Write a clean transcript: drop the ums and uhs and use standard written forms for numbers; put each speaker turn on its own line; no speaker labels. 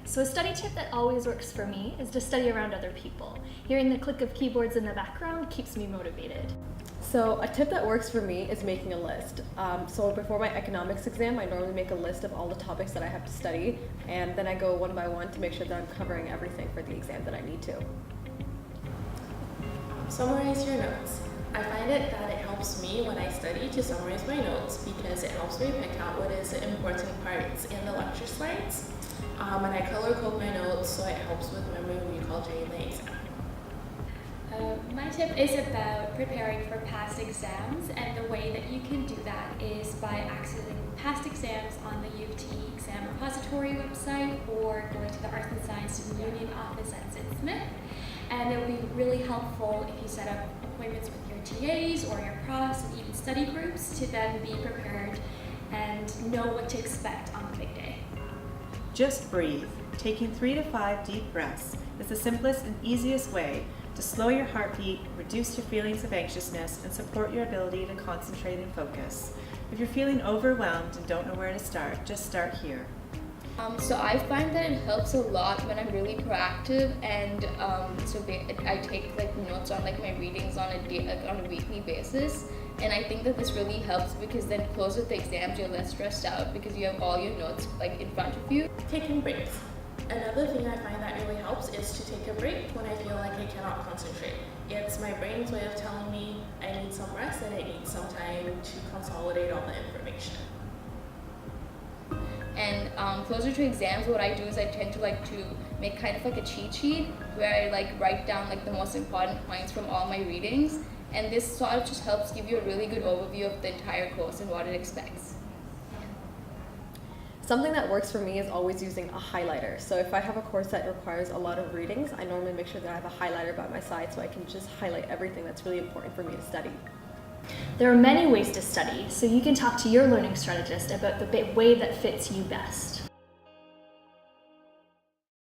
So a study tip that always works for me is to study around other people. Hearing the click of keyboards in the background keeps me motivated.
So a tip that works for me is making a list. So before my economics exam, I normally make a list of all the topics that I have to study, and then I go one by one to make sure that I'm covering everything for the exam that I need to.
Summarize your notes. I find it that it helps me when I study to summarize my notes because it helps me pick out what is the important parts in the lecture slides. And I color code my notes so it helps with memory recall during the exam.
My tip is about preparing for past exams, and the way that you can do that is by accessing past exams on the U of T exam repository website or going to the Arts and Science Union office at Sid Smith. And it will be really helpful if you set up appointments with your TAs or your profs and even study groups to then be prepared and know what to expect on the big day.
Just breathe. Taking 3 to 5 deep breaths is the simplest and easiest way to slow your heartbeat, reduce your feelings of anxiousness, and support your ability to concentrate and focus. If you're feeling overwhelmed and don't know where to start, just start here.
So I find that it helps a lot when I'm really proactive, and I take notes on my readings on a weekly basis, and I think that this really helps because then closer to the exams you're less stressed out because you have all your notes in front of you.
Taking breaks. Another thing I find that really helps is to take a break when I feel like I cannot concentrate. It's my brain's way of telling me I need some rest and I need some time to consolidate all the information.
And closer to exams, what I do is I tend to to make kind of a cheat sheet where I write down the most important points from all my readings, and this sort of just helps give you a really good overview of the entire course and what it expects.
Something that works for me is always using a highlighter. So if I have a course that requires a lot of readings, I normally make sure that I have a highlighter by my side so I can just highlight everything that's really important for me to study.
There are many ways to study, so you can talk to your learning strategist about the way that fits you best.